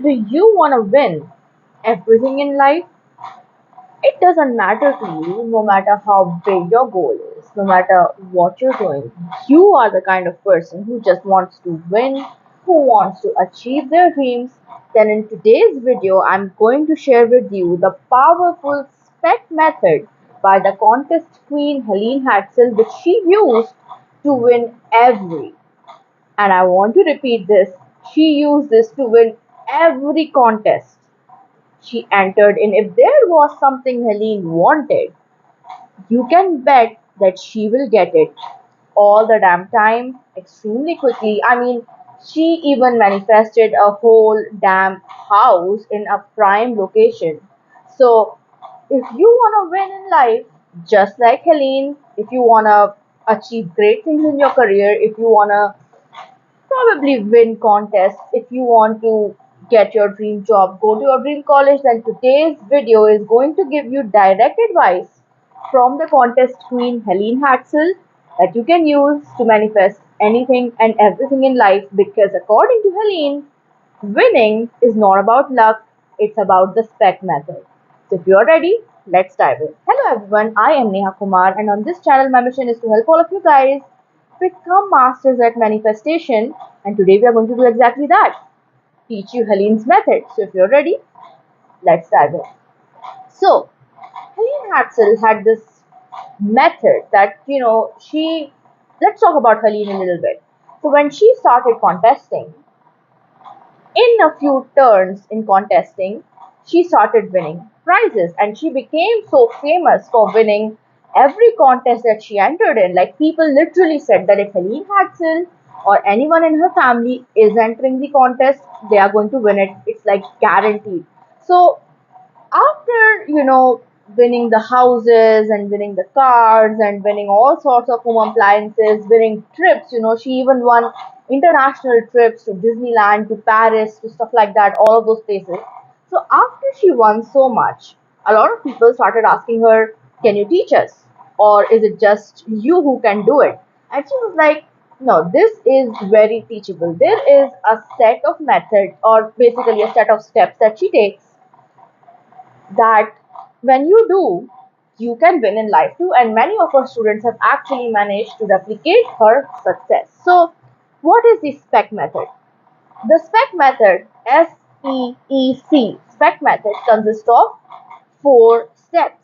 Do you want to win everything in life? It doesn't matter to you, no matter how big your goal is, no matter what you're doing. You are the kind of person who just wants to win, who wants to achieve their dreams. Then, in today's video, I'm going to share with you the powerful SPEC method by the contest queen Helene Hadsell, which she used to win every, and I want to repeat this, she used this to win every contest she entered in. If there was something Helene wanted, you can bet that she will get it all the damn time, extremely quickly. I mean, she even manifested a whole damn house in a prime location. So, if you want to win in life, just like Helene, if you want to achieve great things in your career, if you want to probably win contests, if you want to get your dream job, go to your dream college, then today's video is going to give you direct advice from the contest queen Helene Hadsell that you can use to manifest anything and everything in life, because according to Helene, winning is not about luck, it's about the SPEC method. So if you're ready, let's dive in. Hello everyone, I am Neha Kumar, and on this channel my mission is to help all of you guys become masters at manifestation, and today we are going to do exactly that. Teach you Helene's method. So if you're ready, let's dive in. So Helene Hadsell had this method that, let's talk about Helene a little bit. So when she started contesting, in a few turns in contesting, she started winning prizes, and she became so famous for winning every contest that she entered in. Like, people literally said that if Helene Hadsell or anyone in her family is entering the contest, they are going to win it. It's like guaranteed. So after, winning the houses and winning the cars and winning all sorts of home appliances, winning trips, she even won international trips to Disneyland, to Paris, to stuff like that, all of those places. So after she won so much, a lot of people started asking her, can you teach us, or is it just you who can do it? And she was like, no, this is very teachable. There is a set of methods, or basically a set of steps that she takes, that when you do, you can win in life too. And many of our students have actually managed to replicate her success. So, what is the SPEC method? The SPEC method, SPEC, SPEC method consists of four steps: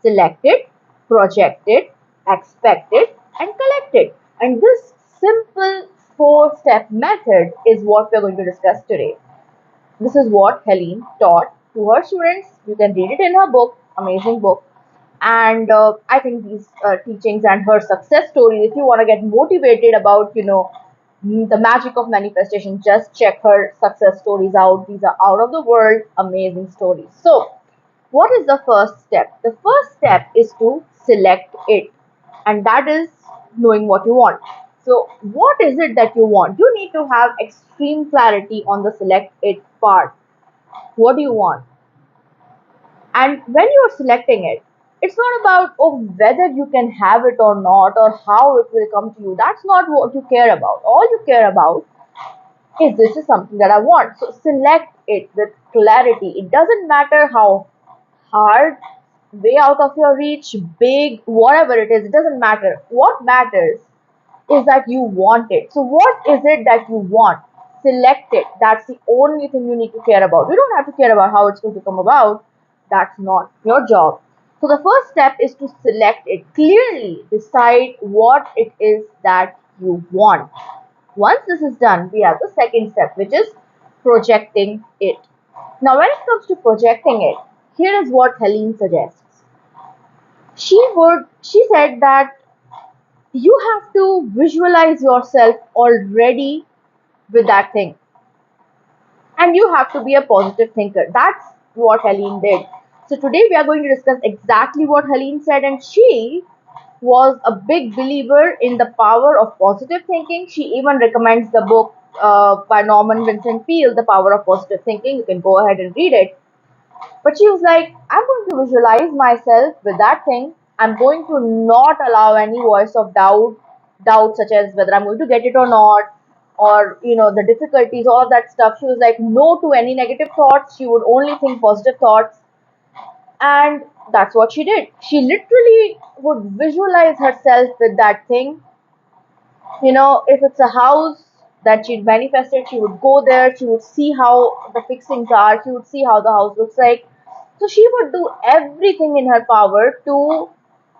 selected, projected, expected, and collected. And this simple four-step method is what we're going to discuss today. This is what Helene taught to her students. You can read it in her book, amazing book. And I think these teachings and her success story, if you want to get motivated about, the magic of manifestation, just check her success stories out. These are out of the world, amazing stories. So, what is the first step? The first step is to select it, and that is knowing what you want. So, what is it that you want? You need to have extreme clarity on the select it part. What do you want? And when you're selecting it, it's not about whether you can have it or not, or how it will come to you. That's not what you care about. All you care about is, this is something that I want. So select it with clarity. It doesn't matter how hard, way out of your reach, big, whatever it is, it doesn't matter. What matters is that you want it. So what is it that you want? Select it. That's the only thing you need to care about. You don't have to care about how it's going to come about. That's not your job. So the first step is to select it. Clearly decide what it is that you want. Once this is done, we have the second step, which is projecting it. Now, when it comes to projecting it, here is what Helene suggests. She said that you have to visualize yourself already with that thing, and you have to be a positive thinker. That's what Helene did. So today we are going to discuss exactly what Helene said, and she was a big believer in the power of positive thinking. She even recommends the book by Norman Vincent Peale, The Power of Positive Thinking. You can go ahead and read it. But she was like, I'm going to visualize myself with that thing. I'm going to not allow any voice of doubt such as whether I'm going to get it or not. or the difficulties, all of that stuff. She was like no to any negative thoughts. She would only think positive thoughts, and that's what she did. She literally would visualize herself with that thing. If it's a house that she'd manifested, she would go there, she would see how the fixings are, she would see how the house looks like. So she would do everything in her power to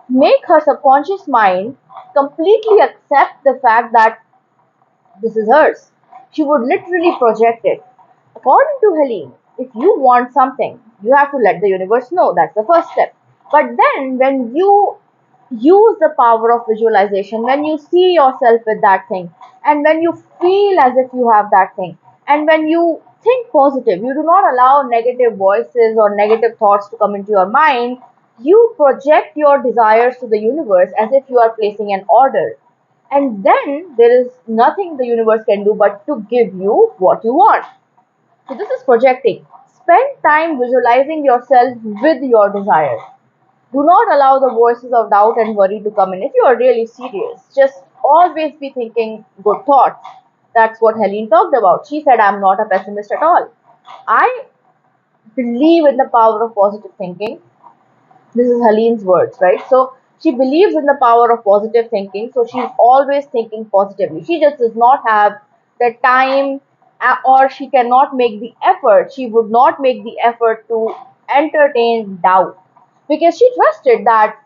make her subconscious mind completely accept the fact that this is hers. She would literally project it. According to Helene, if you want something, you have to let the universe know. That's the first step. But then, when you use the power of visualization, when you see yourself with that thing, and when you feel as if you have that thing, and when you think positive, you do not allow negative voices or negative thoughts to come into your mind. You project your desires to the universe as if you are placing an order, and then there is nothing the universe can do but to give you what you want. So this is projecting. Spend time visualizing yourself with your desires. Do not allow the voices of doubt and worry to come in. If you are really serious, just always be thinking good thoughts. That's what Helene talked about. She said, I'm not a pessimist at all. I believe in the power of positive thinking. This is Helene's words, right? So she believes in the power of positive thinking, so she's always thinking positively. She just does not have the time, or she cannot make the effort. She would not make the effort to entertain doubt because she trusted that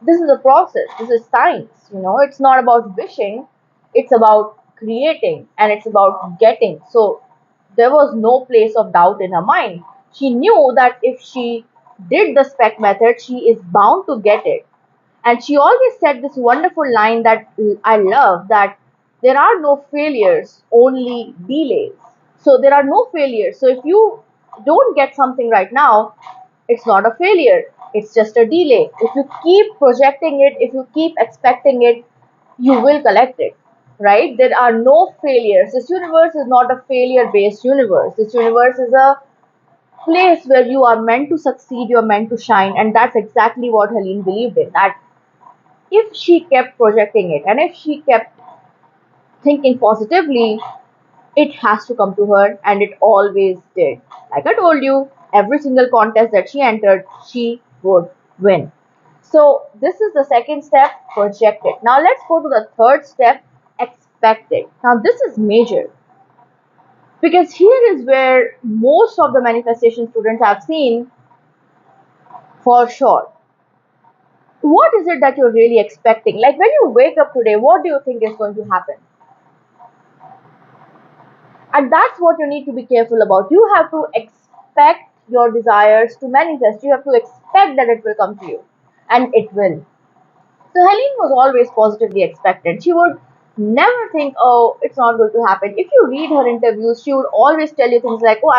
this is a process, this is science. It's not about wishing, it's about creating, and it's about getting. So there was no place of doubt in her mind. She knew that if she did the spec method, she is bound to get it. And she always said this wonderful line that I love, that there are no failures, only delays. So there are no failures. So if you don't get something right now, it's not a failure, it's just a delay. If you keep projecting it, if you keep expecting it, you will collect it, right? There are no failures. This universe is not a failure based universe. This universe is a place where you are meant to succeed, you're meant to shine. And that's exactly what Helene believed in, that if she kept projecting it and if she kept thinking positively, it has to come to her, and it always did. Like I told you, every single contest that she entered, she would win. So, this is the second step, project it. Now, let's go to the third step, expect it. Now, this is major because here is where most of the manifestation students have seen for sure. What is it that you're really expecting? Like when you wake up today, what do you think is going to happen? And that's what you need to be careful about. You have to expect your desires to manifest. You have to expect that it will come to you. And it will. So Helene was always positively expectant. She would never think, oh, it's not going to happen. If you read her interviews, she would always tell you things like, oh,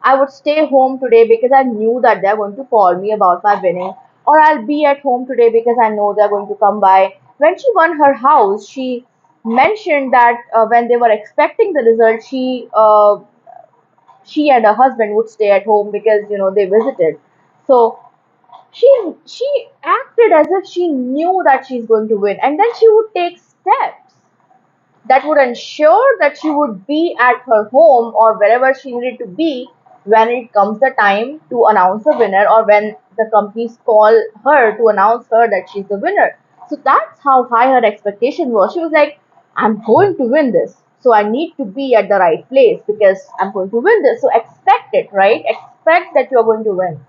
I would stay home today because I knew that they're going to call me about my winning, or I'll be at home today because I know they're going to come by. When she won her house, she mentioned that when they were expecting the result, she and her husband would stay at home because they visited. So she she acted as if she knew that she's going to win, and then she would take steps that would ensure that she would be at her home or wherever she needed to be when it comes the time to announce the winner, or when the companies call her to announce her that she's the winner. So that's how high her expectation was. She was like, I'm going to win this, so I need to be at the right place because I'm going to win this. So expect it, right? Expect that you're going to win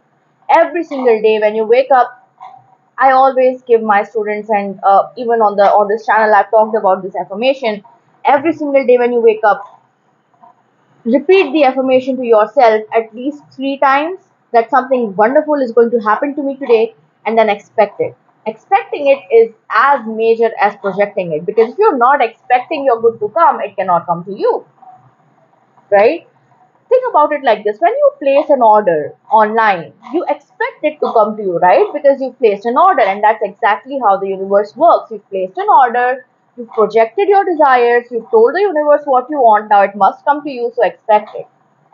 every single day when you wake up. I always give my students, and even on this channel, I've talked about this affirmation. Every single day when you wake up, repeat the affirmation to yourself at least 3 times, that something wonderful is going to happen to me today, and then expect it. Expecting it is as major as projecting it, because if you're not expecting your good to come, it cannot come to you, right? Think about it like this: when you place an order online, you expect it to come to you, right? Because you've placed an order, and that's exactly how the universe works. You've placed an order, you've projected your desires, you've told the universe what you want, now it must come to you, so expect it.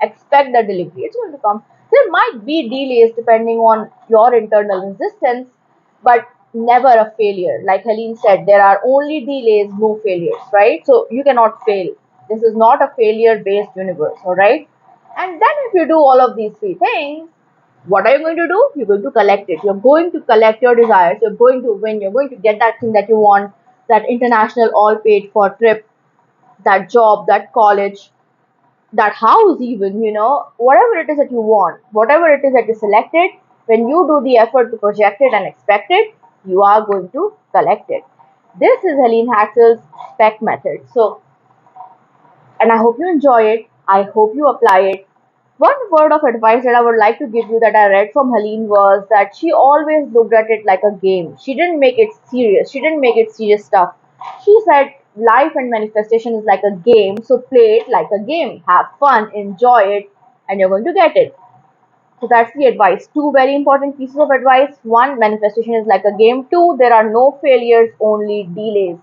Expect the delivery, it's going to come. There might be delays depending on your internal resistance, but never a failure. Like Helene said, there are only delays, no failures, right? So you cannot fail. This is not a failure based universe, all right? And then if you do all of these three things, what are you going to do? You're going to collect it. You're going to collect your desires. You're going to win. You're going to get that thing that you want, that international all paid for trip, that job, that college, that house, even, whatever it is that you want, whatever it is that you selected, when you do the effort to project it and expect it, you are going to collect it. This is Helene Hadsell's SPEC method. So, and I hope you enjoy it. I hope you apply it. One word of advice that I would like to give you that I read from Helene was that she always looked at it like a game. She didn't make it serious. She didn't make it serious stuff. She said life and manifestation is like a game, so play it like a game. Have fun, enjoy it, and you're going to get it. So that's the advice. Two very important pieces of advice. One, manifestation is like a game. Two, there are no failures, only delays.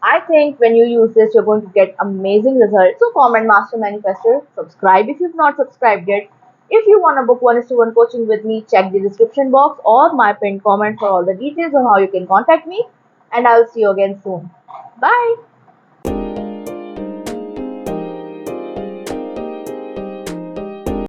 I think when you use this, you're going to get amazing results. So, comment Master Manifestor, subscribe if you've not subscribed yet. If you want to book 1:1 coaching with me, check the description box or my pinned comment for all the details on how you can contact me. And I'll see you again soon. Bye.